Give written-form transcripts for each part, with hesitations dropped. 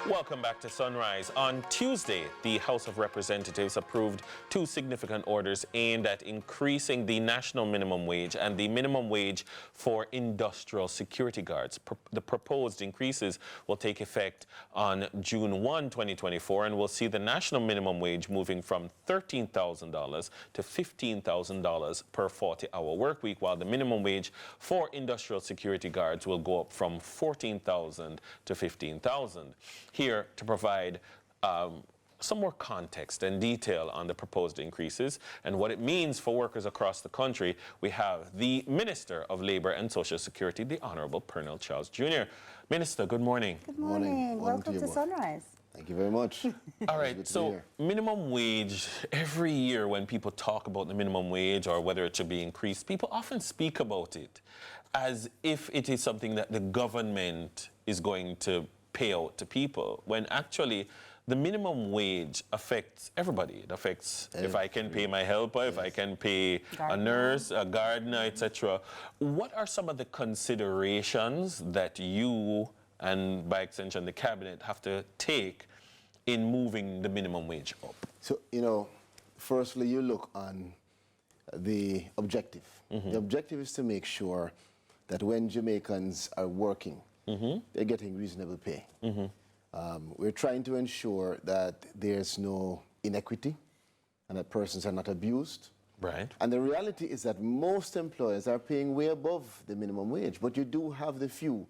Welcome back to Sunrise. On Tuesday, the House of Representatives approved two significant orders aimed at increasing the national minimum wage and the minimum wage for industrial security guards. The proposed increases will take effect on June 1, 2024, and will see the national minimum wage moving from $13,000 to $15,000 per 40-hour work week, while the minimum wage for industrial security guards will go up from $14,000 to $15,000. Here to provide some more context and detail on the proposed increases and what it means for workers across the country, we have the Minister of Labor and Social Security, the Honorable Pernell Charles Jr. Minister, good morning. Good morning. Welcome to Sunrise. Thank you very much. All right, so minimum wage, every year when people talk about the minimum wage or whether it should be increased, people often speak about it as if it is something that the government is going to pay out to people, when actually the minimum wage affects everybody. It affects if I can pay my helper, if I can pay a nurse, a gardener, etc. What are some of the considerations that you and by extension the cabinet have to take in moving the minimum wage up? So, firstly, you look on the objective. The objective is to make sure that when Jamaicans are working, they're getting reasonable pay. We're trying to ensure that there's no inequity and that persons are not abused. Right. And the reality is that most employers are paying way above the minimum wage, but you do have the few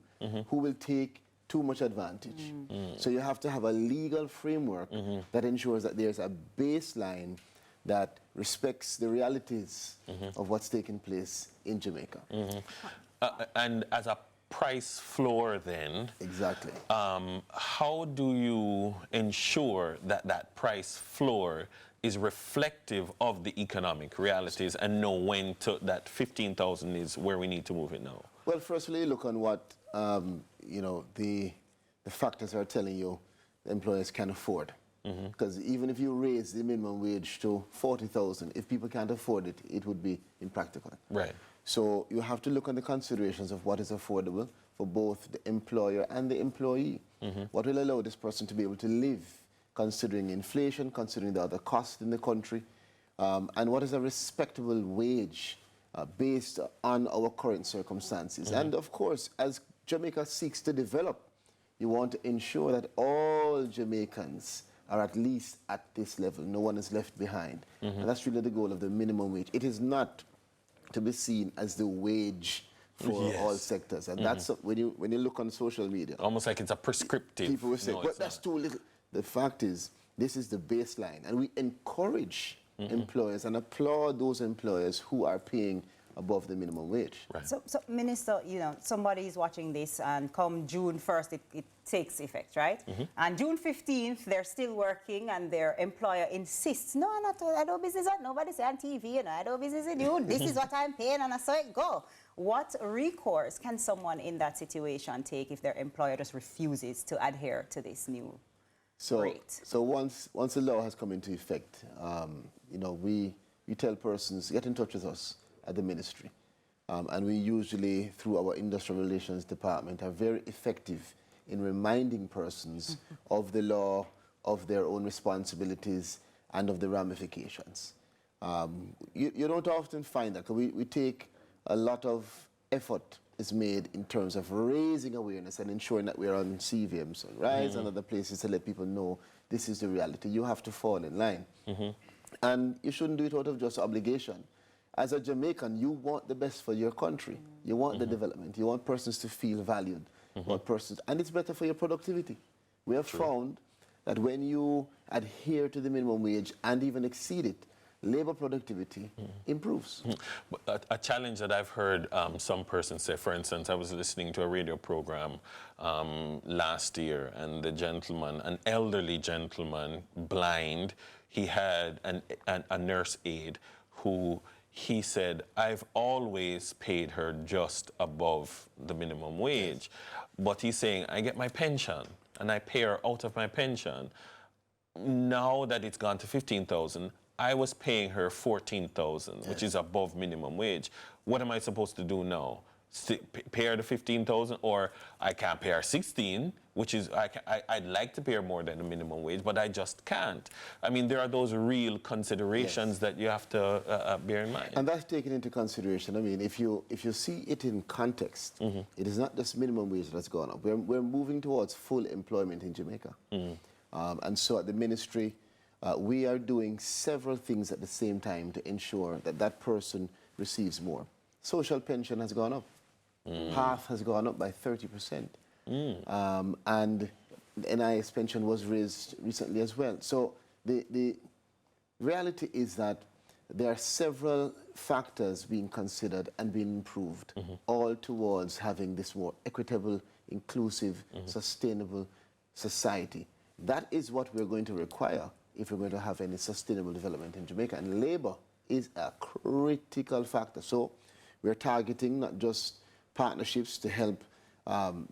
who will take too much advantage. So you have to have a legal framework that ensures that there's a baseline that respects the realities of what's taking place in Jamaica. And as a price floor then, exactly. How do you ensure that that price floor is reflective of the economic realities and know when that 15,000 is where we need to move it now? Well, firstly, look on what the factors are telling you the employers can afford. Because even if you raise the minimum wage to 40,000, if people can't afford it, it would be impractical. Right. So you have to look on the considerations of what is affordable for both the employer and the employee. What will allow this person to be able to live, considering inflation, considering the other costs in the country, and what is a respectable wage based on our current circumstances. And of course, as Jamaica seeks to develop, you want to ensure that all Jamaicans are at least at this level. No one is left behind. And that's really the goal of the minimum wage. It is not to be seen as the wage for all sectors. And that's when you look on social media. Almost like it's a prescriptive. People will say, but that's too little. The fact is, this is the baseline. And we encourage employers and applaud those employers who are paying above the minimum wage. Right. So Minister, somebody is watching this and come June 1st, it takes effect, right? And June 15th, they're still working and their employer insists, no, I do business, nobody say on TV, I do business with you, this is what I'm paying and I saw it go. What recourse can someone in that situation take if their employer just refuses to adhere to this new rate? So once the law has come into effect, we tell persons, get in touch with us at the ministry. And we usually, through our industrial relations department, are very effective in reminding persons of the law, of their own responsibilities, and of the ramifications. You don't often find that. We take a lot of effort is made in terms of raising awareness and ensuring that we're on CVM, so Rise and other places to let people know this is the reality. You have to fall in line. And you shouldn't do it out of just obligation. As a Jamaican, you want the best for your country. You want the development. You want persons to feel valued. And it's better for your productivity. We have found that when you adhere to the minimum wage and even exceed it, labor productivity improves. A challenge that I've heard some persons say, for instance, I was listening to a radio program last year, and the gentleman, an elderly gentleman, blind, he had a nurse aide who he said, I've always paid her just above the minimum wage. But he's saying, I get my pension and I pay her out of my pension. Now that it's gone to 15,000, I was paying her 14,000, which is above minimum wage. What am I supposed to do now? pay her the 15,000, or I can't pay her 16, which is I'd like to pay her more than the minimum wage, but I just can't. I mean, there are those real considerations that you have to bear in mind. And that's taken into consideration. I mean, if you see it in context, it is not just minimum wage that's gone up. We're moving towards full employment in Jamaica. And so at the ministry, we are doing several things at the same time to ensure that that person receives more. Social pension has gone up. Half has gone up by 30%. And the NIS pension was raised recently as well. So the reality is that there are several factors being considered and being improved, all towards having this more equitable, inclusive, sustainable society. That is what we're going to require if we're going to have any sustainable development in Jamaica. And labor is a critical factor. So we're targeting not just partnerships to help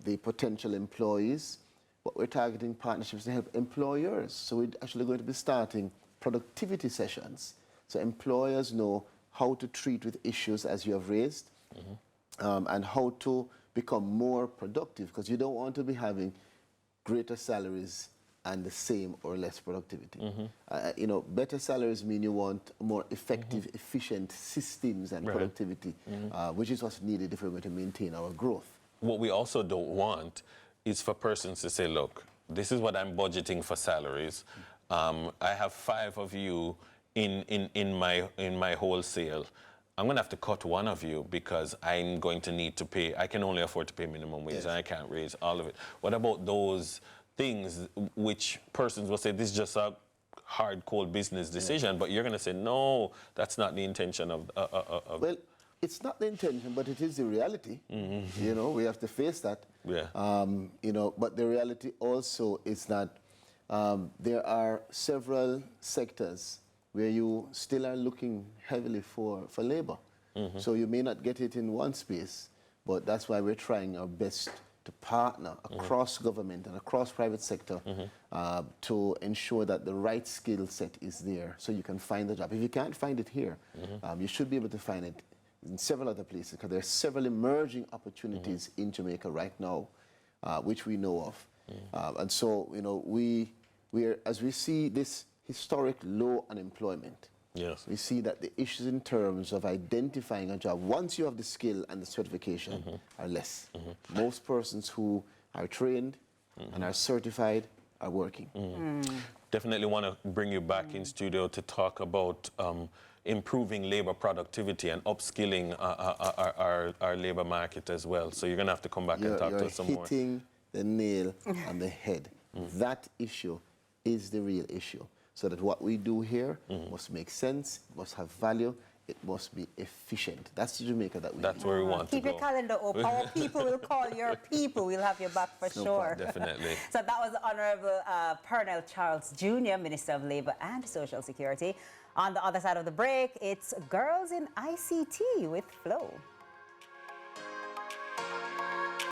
the potential employees, but we're targeting partnerships to help employers. So we're actually going to be starting productivity sessions so employers know how to treat with issues as you have raised, and how to become more productive, because you don't want to be having greater salaries and the same or less productivity. You know, better salaries mean you want more effective, efficient systems and productivity, which is what's needed if we're going to maintain our growth. What we also don't want is for persons to say, look, this is what I'm budgeting for salaries. I have 5 of you in my wholesale. I'm going to have to cut one of you because I'm going to need to pay. I can only afford to pay minimum wage, and I can't raise all of it. What about those things which persons will say, this is just a hard, cold business decision, but you're going to say, no, that's not the intention of... Well, it's not the intention, but it is the reality. You know, we have to face that. You know, but the reality also is that there are several sectors where you still are looking heavily for labor. So you may not get it in one space, but that's why we're trying our best to partner across government and across private sector to ensure that the right skill set is there so you can find the job. If you can't find it here, you should be able to find it in several other places, because there are several emerging opportunities in Jamaica right now, which we know of. And so, you know, as we see this historic low unemployment, we see that the issues in terms of identifying a job, once you have the skill and the certification, are less. Most persons who are trained and are certified are working. Definitely want to bring you back in studio to talk about improving labor productivity and upskilling our labor market as well. So you're going to have to come back and talk to us some more. You're hitting the nail on the head. That issue is the real issue. So that what we do here must make sense, must have value, it must be efficient. That's the Jamaica that we That's where we want to go. Keep your calendar open. Our people will call your people. We'll have your back for sure. Definitely. So that was Honorable Pernell Charles Jr., Minister of Labour and Social Security. On the other side of the break, it's Girls in ICT with Flo.